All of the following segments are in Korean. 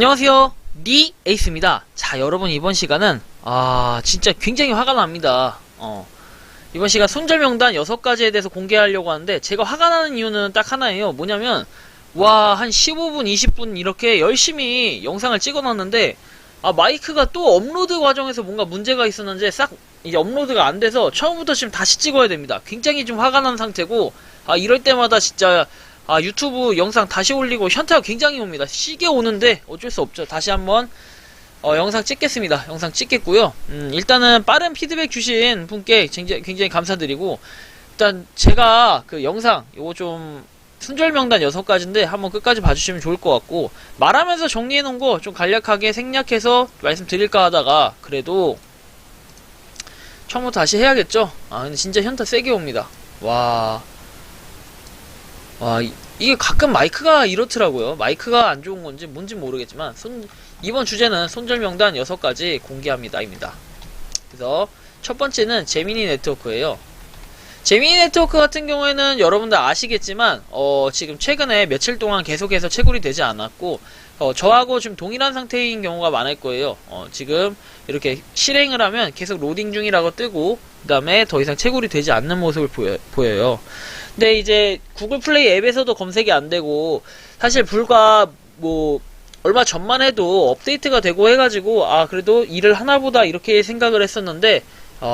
안녕하세요, 니 에이스입니다. 자, 여러분, 이번 시간은 진짜 굉장히 화가 납니다. 이번 시간 손절명단 6가지에 대해서 공개하려고 하는데, 제가 화가 나는 이유는 딱 하나예요. 뭐냐면 한 15분 20분 이렇게 열심히 영상을 찍어 놨는데 마이크가 또 업로드 과정에서 뭔가 문제가 있었는지 싹 이제 업로드가 안 돼서 처음부터 지금 다시 찍어야 됩니다. 굉장히 좀 화가 난 상태고, 이럴 때마다 진짜 유튜브 영상 다시 올리고 현타가 굉장히 옵니다. 시계 오는데 어쩔 수 없죠. 다시 한번 영상 찍겠습니다. 영상 찍겠고요. 일단은 빠른 피드백 주신 분께 굉장히 감사드리고, 일단 제가 그 영상 요거 좀 순절명단 6가지인데 한번 끝까지 봐주시면 좋을 것 같고, 말하면서 정리해놓은 거 좀 간략하게 생략해서 말씀드릴까 하다가 그래도 처음부터 다시 해야겠죠. 근데 진짜 현타 세게 옵니다. 이게 가끔 마이크가 이렇더라고요. 마이크가 안 좋은 건지 뭔지 모르겠지만 이번 주제는 손절명단 6가지 공개합니다입니다. 그래서 첫 번째는 제미니 네트워크예요. 제미니 네트워크 같은 경우에는 여러분들 아시겠지만 지금 최근에 며칠 동안 계속해서 채굴이 되지 않았고, 저하고 지금 동일한 상태인 경우가 많을 거예요. 지금 이렇게 실행을 하면 계속 로딩 중이라고 뜨고, 그 다음에 더 이상 채굴이 되지 않는 모습을 보여요. 근데 이제 구글 플레이 앱에서도 검색이 안 되고, 사실 불과 얼마 전만 해도 업데이트가 되고 해가지고 그래도 일을 하나보다 이렇게 생각을 했었는데,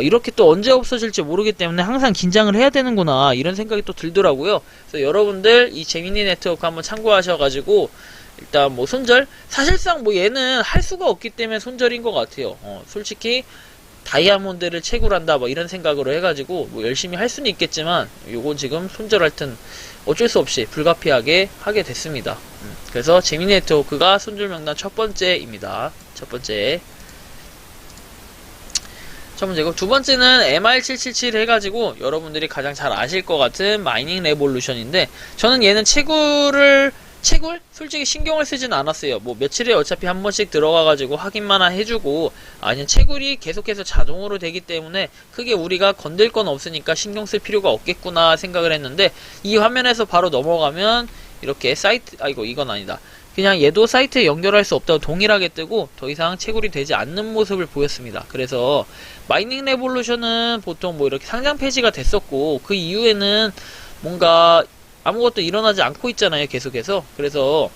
이렇게 또 언제 없어질지 모르기 때문에 항상 긴장을 해야 되는구나, 이런 생각이 또 들더라고요. 그래서 여러분들 이 제미니 네트워크 한번 참고하셔가지고, 일단 손절, 사실상 얘는 할 수가 없기 때문에 손절인 것 같아요. 솔직히 다이아몬드를 채굴한다 이런 생각으로 해가지고 열심히 할 수는 있겠지만, 요건 지금 손절할 땐 어쩔 수 없이 불가피하게 하게 됐습니다. 그래서 제미니 네트워크가 손절 명단 첫 번째입니다. 첫 번째고, 두 번째는 MR777 해가지고 여러분들이 가장 잘 아실 것 같은 마이닝 레볼루션인데, 저는 얘는 채굴 솔직히 신경을 쓰진 않았어요. 며칠에 어차피 한 번씩 들어가가지고 확인만 해주고, 그냥 채굴이 계속해서 자동으로 되기 때문에 크게 우리가 건들 건 없으니까 신경 쓸 필요가 없겠구나 생각을 했는데, 이 화면에서 바로 넘어가면 이렇게 사이트, 이건 아니다. 그냥 얘도 사이트에 연결할 수 없다고 동일하게 뜨고 더 이상 채굴이 되지 않는 모습을 보였습니다. 그래서 마이닝 레볼루션은 보통 이렇게 상장 폐지가 됐었고, 그 이후에는 뭔가 아무것도 일어나지 않고 있잖아요, 계속해서. 그래서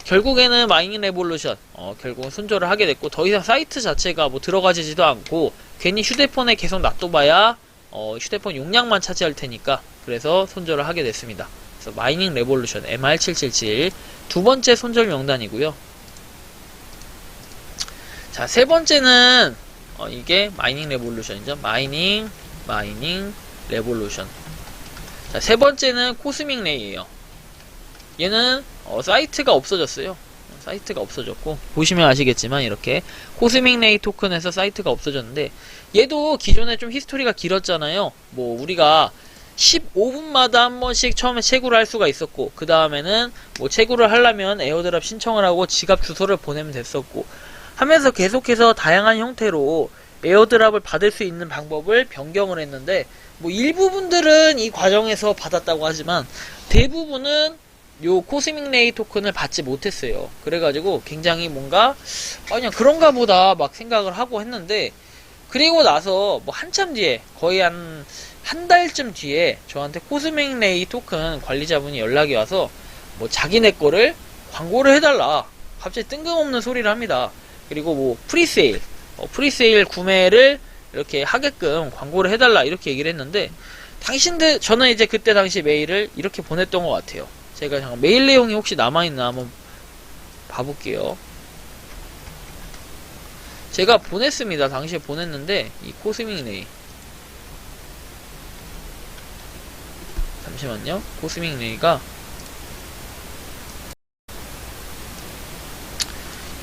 결국에는 마이닝 레볼루션 결국은 손절을 하게 됐고, 더 이상 사이트 자체가 들어가지도 않고, 괜히 휴대폰에 계속 놔둬봐야 휴대폰 용량만 차지할 테니까, 그래서 손절을 하게 됐습니다. 그래서 마이닝 레볼루션 MR777 두 번째 손절 명단이고요. 자, 세 번째는 이게 마이닝 레볼루션이죠. 마이닝 레볼루션. 자, 세 번째는 코스믹 레이예요. 얘는 사이트가 없어졌어요. 사이트가 없어졌고, 보시면 아시겠지만 이렇게 코스믹 레이 토큰에서 사이트가 없어졌는데, 얘도 기존에 좀 히스토리가 길었잖아요. 우리가 15분마다 한 번씩 처음에 채굴을 할 수가 있었고, 그 다음에는 채굴을 하려면 에어드랍 신청을 하고 지갑 주소를 보내면 됐었고 하면서 계속해서 다양한 형태로 에어드랍을 받을 수 있는 방법을 변경을 했는데, 일부분들은 이 과정에서 받았다고 하지만 대부분은 요 코스믹 레이 토큰을 받지 못했어요. 그래가지고 굉장히 그냥 그런가 보다 생각을 하고 했는데, 그리고 나서 한참 뒤에, 거의 한 달쯤 뒤에 저한테 코스믹 레이 토큰 관리자분이 연락이 와서 자기네 거를 광고를 해달라, 갑자기 뜬금없는 소리를 합니다. 그리고 프리세일 구매를 이렇게 하게끔 광고를 해달라, 이렇게 얘기를 했는데, 저는 이제 그때 당시 메일을 이렇게 보냈던 것 같아요. 제가 잠깐 메일 내용이 혹시 남아있나 한번 봐볼게요. 제가 보냈습니다. 당시에 보냈는데, 이 코스믹 레이, 잠시만요. 코스믹 레이가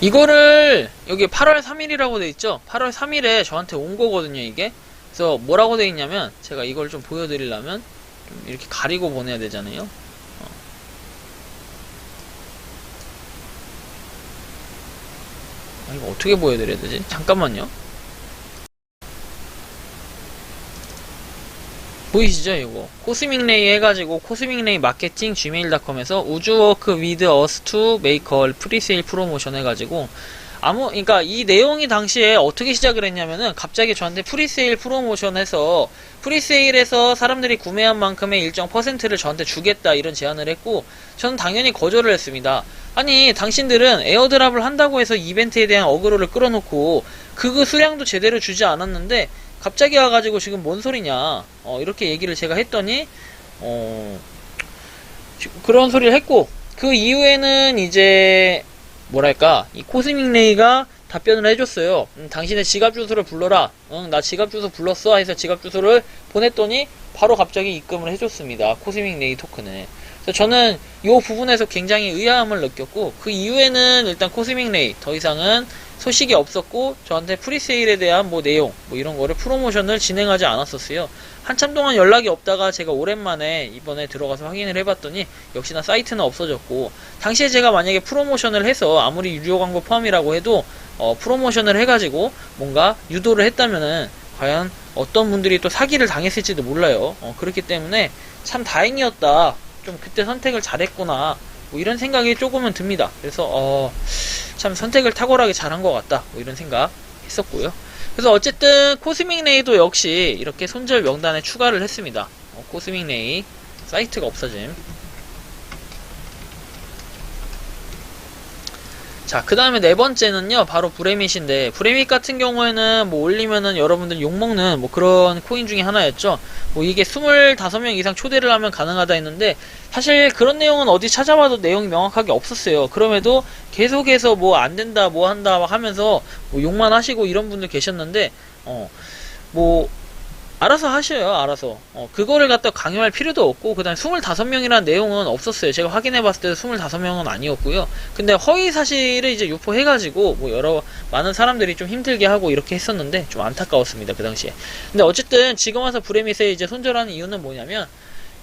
이거를 여기 8월 3일이라고 돼있죠. 8월 3일에 저한테 온 거거든요, 이게. 그래서 뭐라고 돼있냐면, 제가 이걸 좀 보여드리려면 좀 이렇게 가리고 보내야 되잖아요. 이거 어떻게 보여드려야 되지? 잠깐만요. 보이시죠 이거 코스믹레이 해가지고 코스믹레이 마케팅 gmail.com에서 우주워크 위드 어스 투 메이커 프리세일 프로모션 해가지고 그러니까 이 내용이 당시에 어떻게 시작을 했냐면은 갑자기 저한테 프리세일 프로모션 해서 프리세일에서 사람들이 구매한 만큼의 일정 퍼센트를 저한테 주겠다 이런 제안을 했고 저는 당연히 거절을 했습니다. 아니 당신들은 에어드랍을 한다고 해서 이벤트에 대한 어그로를 끌어놓고 그 수량도 제대로 주지 않았는데 갑자기 와가지고 지금 뭔 소리냐 이렇게 얘기를 제가 했더니 그런 소리를 했고 그 이후에는 이제 뭐랄까 이 코스믹레이가 답변을 해줬어요. 당신의 지갑 주소를 불러라. 응, 나 지갑 주소 불렀어 해서 지갑 주소를 보냈더니 바로 갑자기 입금을 해줬습니다. 코스믹레이 토큰을. 그래서 저는 이 부분에서 굉장히 의아함을 느꼈고 그 이후에는 일단 코스믹레이 더 이상은 소식이 없었고 저한테 프리세일에 대한 뭐 내용 뭐 이런 거를 프로모션을 진행하지 않았었어요. 한참 동안 연락이 없다가 제가 오랜만에 이번에 들어가서 확인을 해봤더니 역시나 사이트는 없어졌고 당시에 제가 만약에 프로모션을 해서 아무리 유료 광고 포함이라고 해도 프로모션을 해가지고 뭔가 유도를 했다면은 과연 어떤 분들이 또 사기를 당했을지도 몰라요. 그렇기 때문에 참 다행이었다. 좀 그때 선택을 잘했구나. 뭐 이런 생각이 조금은 듭니다. 그래서 참 선택을 탁월하게 잘한 것 같다. 뭐 이런 생각 했었고요. 그래서 어쨌든 코스믹레이도 역시 이렇게 손절 명단에 추가를 했습니다. 코스믹레이 사이트가 없어짐. 자, 그 다음에 네 번째는요, 바로 브레밋인데, 브레밋 같은 경우에는 뭐 올리면은 여러분들 욕먹는 뭐 그런 코인 중에 하나였죠. 뭐 이게 25명 이상 초대를 하면 가능하다 했는데, 사실 그런 내용은 어디 찾아봐도 내용이 명확하게 없었어요. 그럼에도 계속해서 뭐 안 된다, 뭐 한다 막 하면서 뭐 욕만 하시고 이런 분들 계셨는데, 뭐, 알아서 하셔요, 알아서. 그거를 갖다 강요할 필요도 없고, 그 다음에 25명이라는 내용은 없었어요. 제가 확인해봤을 때도 25명은 아니었고요. 근데 허위 사실을 이제 유포해가지고, 뭐 많은 사람들이 좀 힘들게 하고 이렇게 했었는데, 좀 안타까웠습니다, 그 당시에. 근데 어쨌든 지금 와서 브레밋에 이제 손절하는 이유는 뭐냐면,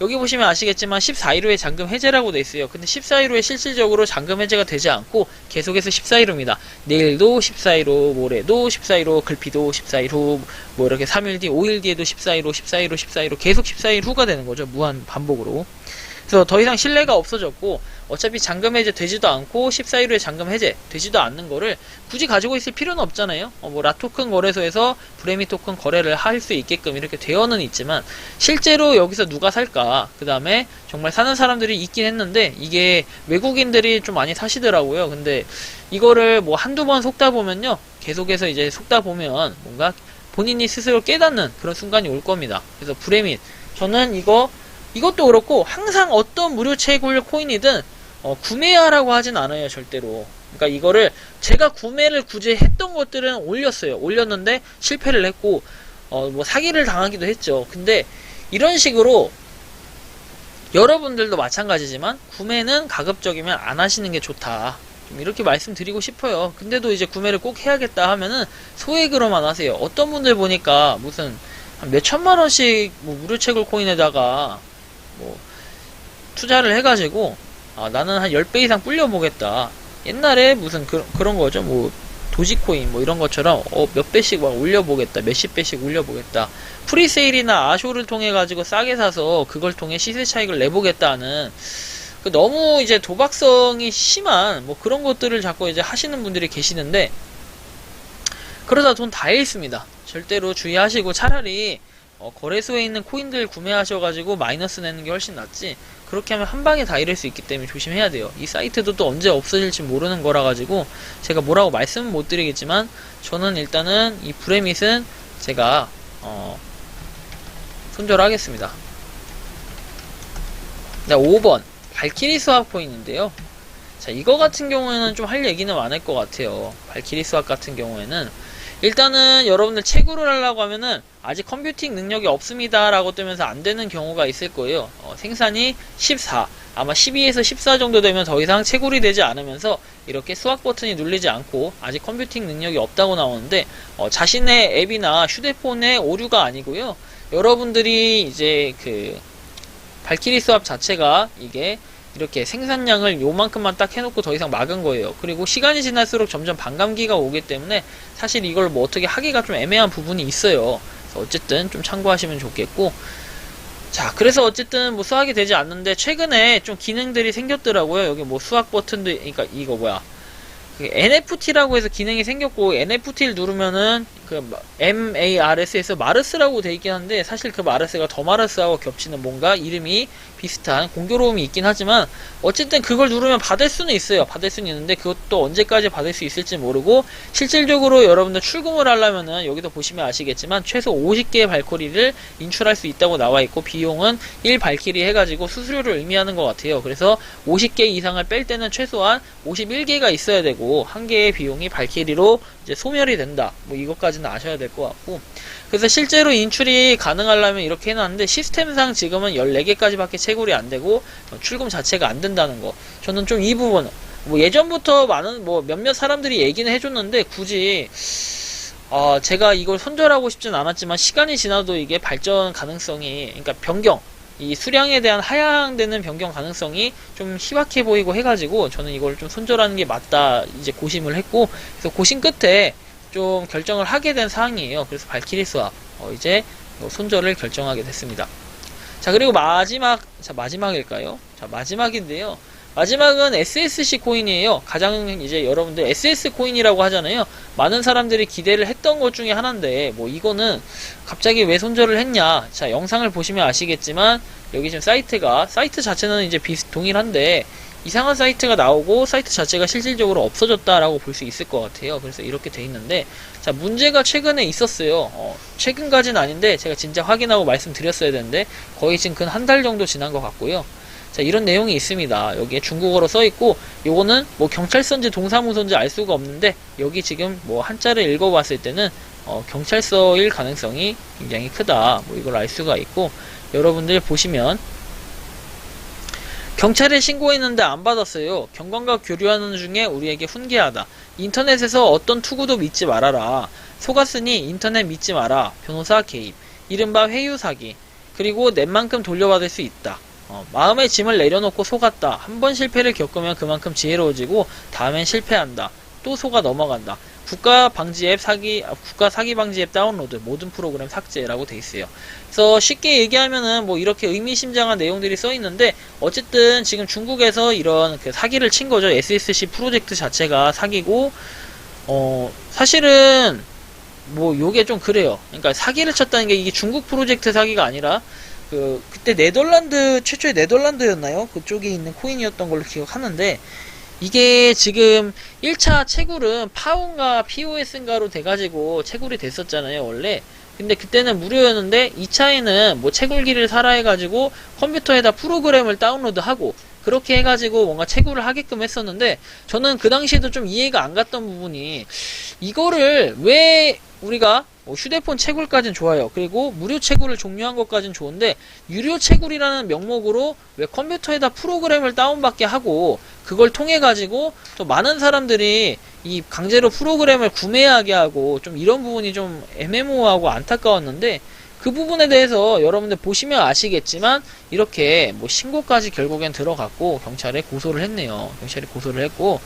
여기 보시면 아시겠지만 14일 후에 잔금 해제라고 돼 있어요. 근데 14일 후에 실질적으로 잔금 해제가 되지 않고 계속해서 14일 후입니다. 내일도 14일 후, 모레도 14일 후, 글피도 14일 후, 뭐 이렇게 3일 뒤, 5일 뒤에도 14일 후, 14일 후, 14일 후 계속 14일 후가 되는 거죠. 무한 반복으로. 그래서 더 이상 신뢰가 없어졌고 어차피 잔금 해제 되지도 않고 14일 후에 잔금 해제 되지도 않는 거를 굳이 가지고 있을 필요는 없잖아요. 뭐 라토큰 거래소에서 브레밋 토큰 거래를 할 수 있게끔 이렇게 되어는 있지만 실제로 여기서 누가 살까, 그 다음에 정말 사는 사람들이 있긴 했는데 이게 외국인들이 좀 많이 사시더라고요. 근데 이거를 뭐 한두 번 속다 보면요, 계속해서 이제 속다 보면 뭔가 본인이 스스로 깨닫는 그런 순간이 올 겁니다. 그래서 브레밋, 저는 이것도 그렇고 항상 어떤 무료 채굴 코인이든 구매하라고 하진 않아요, 절대로. 그러니까 이거를 제가 구매를 굳이 했던 것들은 올렸는데 실패를 했고 뭐 사기를 당하기도 했죠. 근데 이런 식으로 여러분들도 마찬가지지만 구매는 가급적이면 안 하시는 게 좋다, 좀 이렇게 말씀드리고 싶어요. 근데도 이제 구매를 꼭 해야겠다 하면은 소액으로만 하세요. 어떤 분들 보니까 무슨 한 몇천만 원씩 뭐 무료 채굴 코인에다가 뭐 투자를 해가지고 나는 한 10배 이상 불려보겠다. 옛날에 무슨 그런 거죠. 뭐 도지코인 뭐 이런 것처럼 몇 배씩 막 올려보겠다, 몇십 배씩 올려보겠다, 프리세일이나 아쇼를 통해 가지고 싸게 사서 그걸 통해 시세 차익을 내보겠다 하는 너무 이제 도박성이 심한 뭐 그런 것들을 자꾸 이제 하시는 분들이 계시는데, 그러다 돈 다 잃습니다. 절대로 주의하시고 차라리 거래소에 있는 코인들 구매하셔가지고 마이너스 내는 게 훨씬 낫지, 그렇게 하면 한 방에 다 잃을 수 있기 때문에 조심해야 돼요. 이 사이트도 또 언제 없어질지 모르는 거라 가지고 제가 뭐라고 말씀은 못 드리겠지만 저는 일단은 이 브레밋은 제가 손절하겠습니다. 네, 5번 발키리 스왑 코인인데요. 자, 이거 같은 경우에는 좀 할 얘기는 많을 것 같아요. 발키리 스왑 같은 경우에는 일단은 여러분들 채굴을 하려고 하면은 아직 컴퓨팅 능력이 없습니다 라고 뜨면서 안 되는 경우가 있을 거예요. 생산이 14, 아마 12에서 14 정도 되면 더 이상 채굴이 되지 않으면서 이렇게 스왑 버튼이 눌리지 않고 아직 컴퓨팅 능력이 없다고 나오는데 자신의 앱이나 휴대폰의 오류가 아니고요. 여러분들이 이제 그 발키리 스왑 자체가 이게 이렇게 생산량을 요만큼만 딱 해놓고 더 이상 막은 거예요. 그리고 시간이 지날수록 점점 반감기가 오기 때문에 사실 이걸 뭐 어떻게 하기가 좀 애매한 부분이 있어요. 그래서 어쨌든 좀 참고하시면 좋겠고, 자, 그래서 어쨌든 뭐 수학이 되지 않는데 최근에 좀 기능들이 생겼더라고요. 여기 뭐 수학 버튼도, 그러니까 이거 뭐야. 그 NFT라고 해서 기능이 생겼고, NFT를 누르면은 그 MARS에서 마르스라고 돼 있긴 한데, 사실 그 마르스가 더 마르스하고 겹치는 뭔가 이름이 비슷한 공교로움이 있긴 하지만, 어쨌든 그걸 누르면 받을 수는 있어요. 받을 수는 있는데 그것도 언제까지 받을 수 있을지 모르고, 실질적으로 여러분들 출금을 하려면은 여기도 보시면 아시겠지만 최소 50개의 발코리를 인출할 수 있다고 나와 있고, 비용은 1발키리 해가지고 수수료를 의미하는 것 같아요. 그래서 50개 이상을 뺄 때는 최소한 51개가 있어야 되고, 한 개의 비용이 발키리로 이제 소멸이 된다. 뭐 이것까지는 아셔야 될 것 같고, 그래서 실제로 인출이 가능하려면 이렇게 해놨는데, 시스템상 지금은 14개까지밖에 채굴이 안 되고 출금 자체가 안 된다는 거. 저는 좀 이 부분, 뭐 예전부터 많은 뭐 몇몇 사람들이 얘기는 해줬는데, 굳이 제가 이걸 손절하고 싶진 않았지만, 시간이 지나도 이게 발전 가능성이, 그러니까 변경, 이 수량에 대한 하향되는 변경 가능성이 좀 희박해 보이고 해가지고, 저는 이걸 좀 손절하는 게 맞다 이제 고심을 했고, 그래서 고심 끝에 좀 결정을 하게 된 사항이에요. 그래서 발키리 수학 이제 손절을 결정하게 됐습니다. 자, 그리고 마지막일까요? 자, 마지막인데요. 마지막은 SSC 코인이에요. 가장 이제 여러분들 SS 코인이라고 하잖아요. 많은 사람들이 기대를 했던 것 중에 하나인데, 뭐 이거는 갑자기 왜 손절을 했냐. 자, 영상을 보시면 아시겠지만, 여기 지금 사이트 자체는 이제 동일한데, 이상한 사이트가 나오고 사이트 자체가 실질적으로 없어졌다라고 볼 수 있을 것 같아요. 그래서 이렇게 돼 있는데, 자, 문제가 최근에 있었어요. 최근까지는 아닌데 제가 진짜 확인하고 말씀드렸어야 되는데, 거의 지금 근 한 달 정도 지난 것 같고요. 자, 이런 내용이 있습니다. 여기에 중국어로 써 있고, 요거는 뭐 경찰서인지 동사무소인지 알 수가 없는데, 여기 지금 뭐 한자를 읽어봤을 때는 경찰서일 가능성이 굉장히 크다. 뭐 이걸 알 수가 있고, 여러분들 보시면 경찰에 신고했는데 안 받았어요. 경관과 교류하는 중에 우리에게 훈계하다. 인터넷에서 어떤 투구도 믿지 말아라. 속았으니 인터넷 믿지 마라. 변호사 개입. 이른바 회유 사기. 그리고 낸만큼 돌려받을 수 있다. 마음의 짐을 내려놓고 속았다. 한 번 실패를 겪으면 그만큼 지혜로워지고 다음엔 실패한다. 또 속아 넘어간다. 국가 사기 방지 앱 다운로드, 모든 프로그램 삭제라고 돼 있어요. 그래서 쉽게 얘기하면은 뭐 이렇게 의미심장한 내용들이 써 있는데, 어쨌든 지금 중국에서 이런 그 사기를 친 거죠. SSC 프로젝트 자체가 사기고, 사실은 뭐 요게 좀 그래요. 그러니까 사기를 쳤다는 게 이게 중국 프로젝트 사기가 아니라, 그때 최초의 네덜란드였나요? 그쪽에 있는 코인이었던 걸로 기억하는데, 이게 지금 1차 채굴은 파운가 POS인가로 돼가지고 채굴이 됐었잖아요, 원래. 근데 그때는 무료였는데, 2차에는 뭐 채굴기를 사라 해가지고 컴퓨터에다 프로그램을 다운로드하고, 그렇게 해가지고 뭔가 채굴을 하게끔 했었는데, 저는 그 당시에도 좀 이해가 안 갔던 부분이, 이거를 왜 우리가 휴대폰 채굴까지는 좋아요. 그리고 무료 채굴을 종료한 것까지는 좋은데, 유료 채굴이라는 명목으로 왜 컴퓨터에다 프로그램을 다운받게 하고, 그걸 통해 가지고 또 많은 사람들이 이 강제로 프로그램을 구매하게 하고, 좀 이런 부분이 좀 애매모호하고 안타까웠는데, 그 부분에 대해서 여러분들 보시면 아시겠지만, 이렇게 뭐 신고까지 결국엔 들어갔고, 경찰에 고소를 했네요. 경찰이 고소를 했고,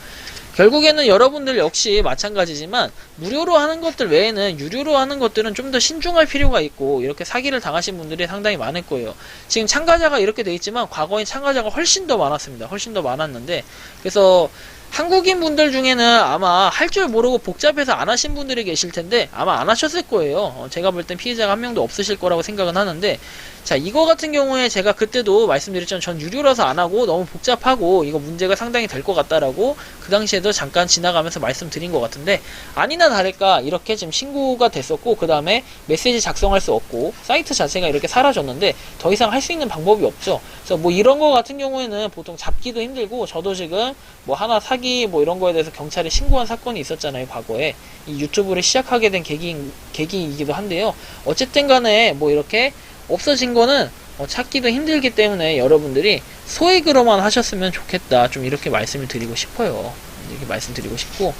결국에는 여러분들 역시 마찬가지지만, 무료로 하는 것들 외에는 유료로 하는 것들은 좀 더 신중할 필요가 있고, 이렇게 사기를 당하신 분들이 상당히 많을 거예요. 지금 참가자가 이렇게 돼 있지만 과거엔 참가자가 훨씬 더 많았습니다. 훨씬 더 많았는데, 그래서 한국인 분들 중에는 아마 할 줄 모르고 복잡해서 안 하신 분들이 계실 텐데, 아마 안 하셨을 거예요. 제가 볼 땐 피해자가 한 명도 없으실 거라고 생각은 하는데, 자, 이거 같은 경우에 제가 그때도 말씀드렸지만, 전 유료라서 안 하고 너무 복잡하고 이거 문제가 상당히 될 것 같다라고 그 당시에도 잠깐 지나가면서 말씀드린 것 같은데, 아니나 다를까 이렇게 지금 신고가 됐었고, 그 다음에 메시지 작성할 수 없고 사이트 자체가 이렇게 사라졌는데, 더 이상 할 수 있는 방법이 없죠. 그래서 뭐 이런 거 같은 경우에는 보통 잡기도 힘들고, 저도 지금 뭐 하나 사기 뭐 이런 거에 대해서 경찰에 신고한 사건이 있었잖아요, 과거에. 이 유튜브를 시작하게 된 계기이기도 한데요. 어쨌든 간에 뭐 이렇게 없어진 거는 찾기도 힘들기 때문에 여러분들이 소액으로만 하셨으면 좋겠다, 좀 이렇게 말씀을 드리고 싶어요. 이렇게 말씀드리고 싶고,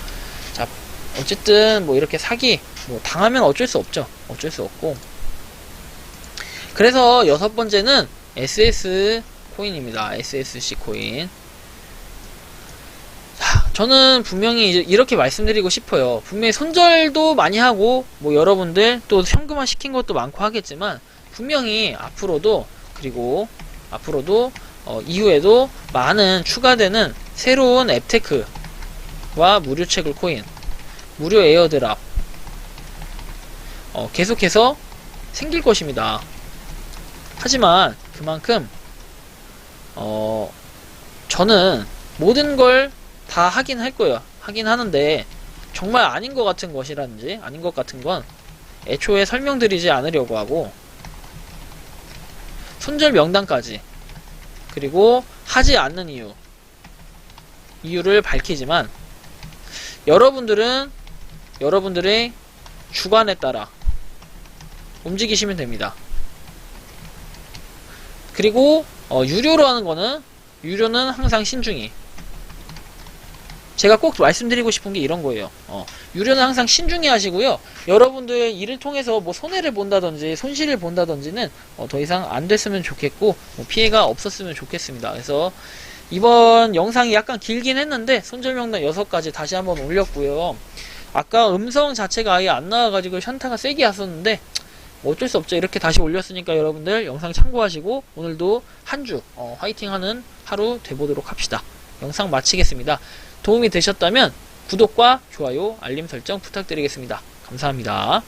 자, 어쨌든 뭐 이렇게 사기 뭐 당하면 어쩔 수 없죠. 어쩔 수 없고, 그래서 6번째는 SS 코인입니다. SSC 코인. 자, 저는 분명히 이렇게 말씀드리고 싶어요. 분명히 손절도 많이 하고, 뭐 여러분들 또 현금화 시킨 것도 많고 하겠지만, 분명히 앞으로도 그리고 앞으로도 이후에도 많은 추가되는 새로운 앱테크와 무료 채굴 코인, 무료 에어드랍 계속해서 생길 것입니다. 하지만 그만큼 저는 모든 걸 다 하긴 할 거예요. 하긴 하는데 정말 아닌 것 같은 것이라든지 아닌 것 같은 건 애초에 설명드리지 않으려고 하고, 손절 명단까지, 그리고 하지 않는 이유를 밝히지만, 여러분들은 여러분들의 주관에 따라 움직이시면 됩니다. 그리고 유료로 하는 거는, 유료는 항상 신중히, 제가 꼭 말씀드리고 싶은 게 이런 거예요. 유료는 항상 신중히 하시고요. 여러분들의 일을 통해서 뭐 손해를 본다든지 손실을 본다든지는 더 이상 안 됐으면 좋겠고, 피해가 없었으면 좋겠습니다. 그래서 이번 영상이 약간 길긴 했는데 손절명단 6가지 다시 한번 올렸고요. 아까 음성 자체가 아예 안 나와가지고 션타가 세게 왔었는데 어쩔 수 없죠. 이렇게 다시 올렸으니까 여러분들 영상 참고하시고 오늘도 한 주 화이팅하는 하루 돼보도록 합시다. 영상 마치겠습니다. 도움이 되셨다면 구독과 좋아요, 알림 설정 부탁드리겠습니다. 감사합니다.